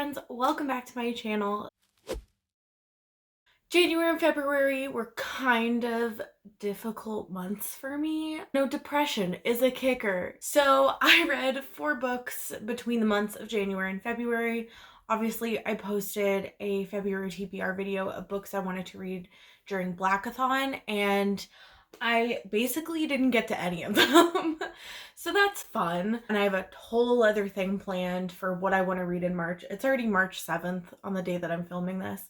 friends, welcome back to my channel. January and February were kind of difficult months for me. No, depression is a kicker. So I read 4 books between the months of January and February. Obviously, I posted a February TBR video of books I wanted to read during Blackathon, and I basically didn't get to any of them. So that's fun. And I have a whole other thing planned for what I want to read in March. It's already March 7th on the day that I'm filming this.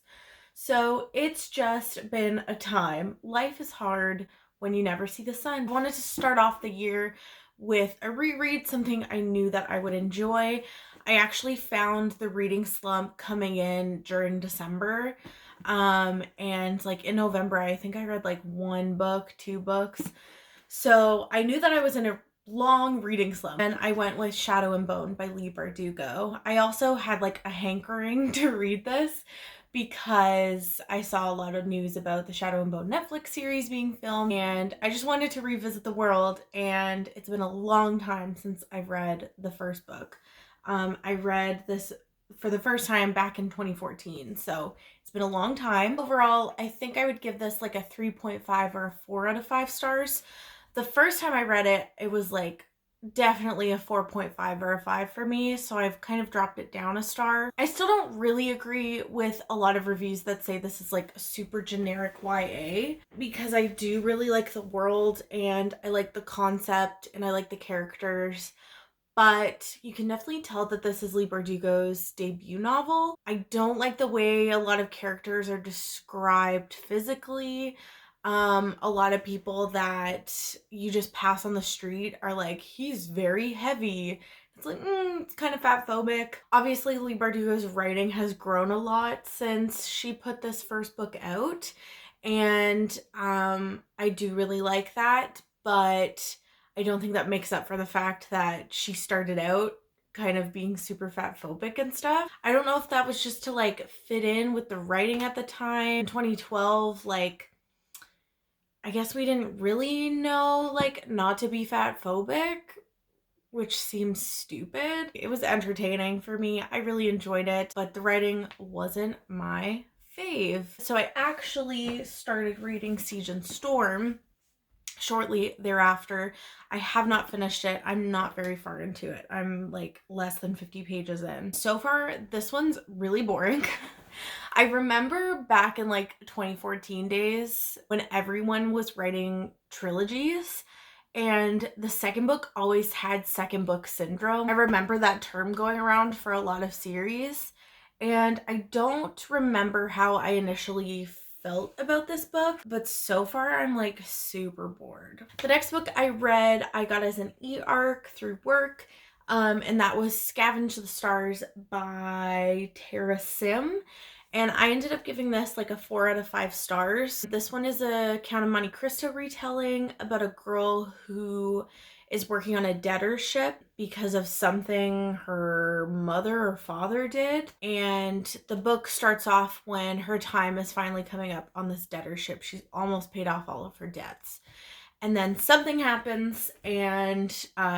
So it's just been a time. Life is hard when you never see the sun. I wanted to start off the year with a reread, something I knew that I would enjoy. I actually found the reading slump coming in during December. And like in November, I think I read like 1 book, 2 books. So I knew that I was in a long reading slump, and I went with Shadow and Bone by Leigh Bardugo. I also had like a hankering to read this because I saw a lot of news about the Shadow and Bone Netflix series being filmed, and I just wanted to revisit the world, and it's been a long time since I've read the first book. I read this for the first time back in 2014, so it's been a long time. Overall, I think I would give this like a 3.5 or a 4 out of 5 stars. The first time I read it, it was like definitely a 4.5 or a 5 for me, so I've kind of dropped it down a star. I still don't really agree with a lot of reviews that say this is like a super generic YA, because I do really like the world and I like the concept and I like the characters. But you can definitely tell that this is Leigh Bardugo's debut novel. I don't like the way a lot of characters are described physically. A lot of people that you just pass on the street are like, he's very heavy. It's like, it's kind of fat phobic. Obviously, Leigh Bardugo's writing has grown a lot since she put this first book out. And I do really like that, but I don't think that makes up for the fact that she started out kind of being super fat phobic and stuff. I don't know if that was just to like fit in with the writing at the time. In 2012, like, I guess we didn't really know like not to be fat phobic, which seems stupid. It was entertaining for me. I really enjoyed it, but the writing wasn't my fave. So I actually started reading Seige Storm shortly thereafter. I have not finished it. I'm not very far into it. I'm like less than 50 pages in. So far, this one's really boring. I remember back in like 2014 days when everyone was writing trilogies, and the second book always had second book syndrome. I remember that term going around for a lot of series, and I don't remember how I initially felt about this book, but so far I'm like super bored. The next book I read, I got as an e-arc through work, and that was Scavenge the Stars by Tara Sim. And I ended up giving this like a 4 out of 5 stars. This one is a Count of Monte Cristo retelling about a girl who is working on a debtor ship because of something her mother or father did. And the book starts off when her time is finally coming up on this debtor ship. She's almost paid off all of her debts. And then something happens, and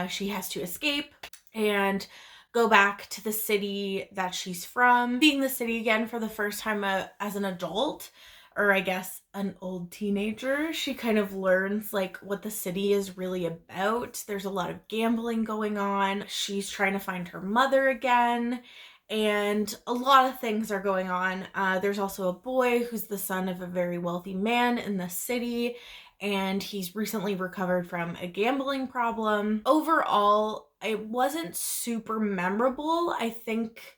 she has to escape and go back to the city that she's from, seeing the city again for the first time as an adult, or I guess an old teenager. She kind of learns like what the city is really about. There's a lot of gambling going on. She's trying to find her mother again, and a lot of things are going on. There's also a boy who's the son of a very wealthy man in the city, and he's recently recovered from a gambling problem. Overall, it wasn't super memorable. I think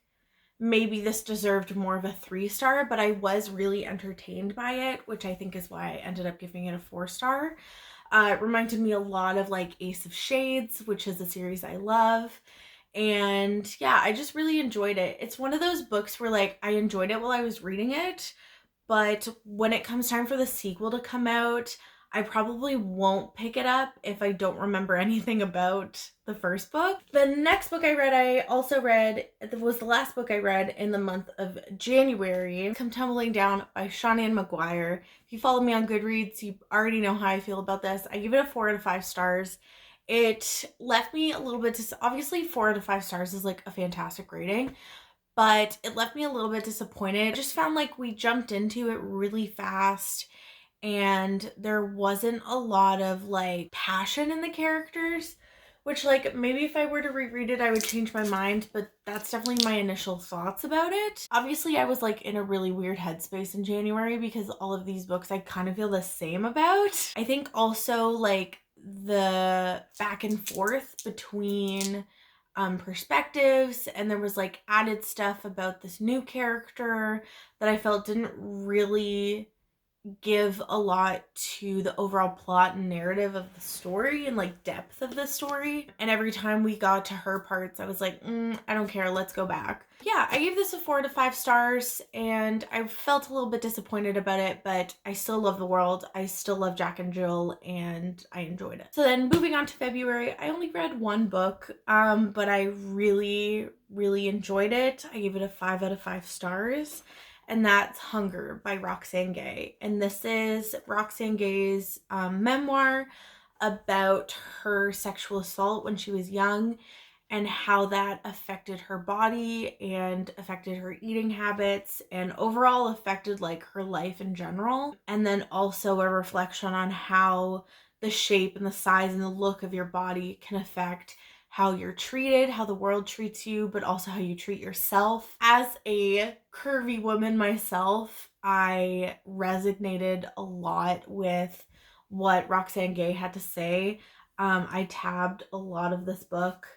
maybe this deserved more of a 3-star, but I was really entertained by it, which I think is why I ended up giving it a 4-star. It reminded me a lot of like Ace of Shades, which is a series I love. And yeah, I just really enjoyed it. It's one of those books where like I enjoyed it while I was reading it, but when it comes time for the sequel to come out, I probably won't pick it up if I don't remember anything about the first book. The next book I read, it was the last book I read in the month of January. Come Tumbling Down by Sean Maguire. If you follow me on Goodreads, you already know how I feel about this. I give it a 4 out of 5 stars. It left me a little bit, obviously 4 out of 5 stars is like a fantastic rating, but it left me a little bit disappointed. I just found like we jumped into it really fast and there wasn't a lot of like passion in the characters, which like maybe if I were to reread it I would change my mind, but that's definitely my initial thoughts about it. Obviously I was like in a really weird headspace in January because all of these books I kind of feel the same about. I think also like the back and forth between perspectives, and there was like added stuff about this new character that I felt didn't really give a lot to the overall plot and narrative of the story and like depth of the story. And every time we got to her parts, I was like, I don't care, let's go back. Yeah, I gave this a 4 to 5 stars and I felt a little bit disappointed about it, but I still love the world. I still love Jack and Jill and I enjoyed it. So then moving on to February, I only read one book, but I really, really enjoyed it. I gave it a 5 out of 5 stars. And that's Hunger by Roxane Gay. And this is Roxane Gay's memoir about her sexual assault when she was young and how that affected her body and affected her eating habits and overall affected like her life in general. And then also a reflection on how the shape and the size and the look of your body can affect how you're treated, how the world treats you, but also how you treat yourself. As a curvy woman myself, I resonated a lot with what Roxane Gay had to say. I tabbed a lot of this book,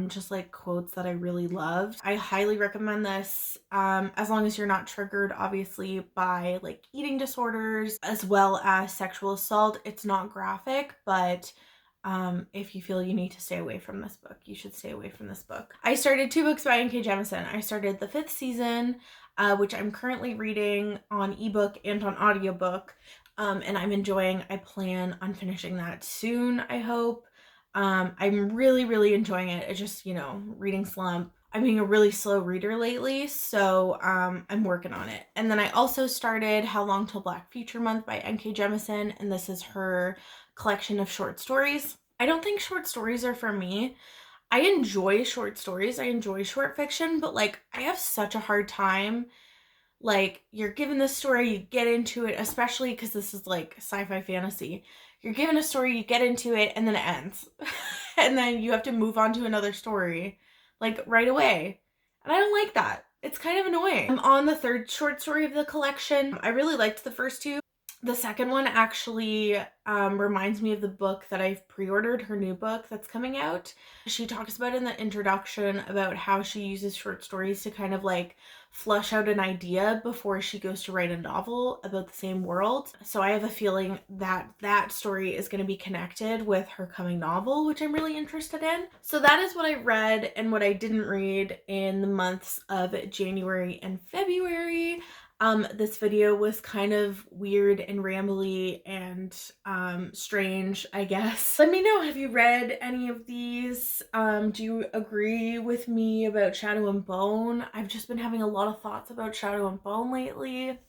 just like quotes that I really loved. I highly recommend this, as long as you're not triggered, obviously, by like eating disorders as well as sexual assault. It's not graphic, but if you feel you need to stay away from this book, you should stay away from this book. I started 2 books by N.K. Jemisin. I started the 5th season, which I'm currently reading on ebook and on audiobook, and I'm enjoying. I plan on finishing that soon, I hope. I'm really, really enjoying it. It's just, reading slump. I'm being a really slow reader lately, so I'm working on it. And then I also started How Long Till Black Future Month by N.K. Jemisin, and this is her collection of short stories. I don't think short stories are for me. I enjoy short stories. I enjoy short fiction, but like I have such a hard time. Like you're given this story, you get into it, especially because this is like sci-fi fantasy. You're given a story, you get into it, and then it ends. And then you have to move on to another story like right away. And I don't like that. It's kind of annoying. I'm on the 3rd short story of the collection. I really liked the first 2. The second one actually reminds me of the book that I've pre-ordered, her new book that's coming out. She talks about in the introduction about how she uses short stories to kind of like flush out an idea before she goes to write a novel about the same world. So I have a feeling that that story is going to be connected with her coming novel, which I'm really interested in. So that is what I read and what I didn't read in the months of January and February. This video was kind of weird and rambly and strange, I guess. Let me know, have you read any of these? Do you agree with me about Shadow and Bone? I've just been having a lot of thoughts about Shadow and Bone lately.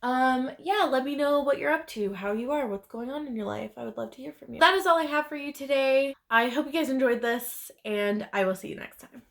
Yeah, let me know what you're up to, how you are, what's going on in your life. I would love to hear from you. That is all I have for you today. I hope you guys enjoyed this, and I will see you next time.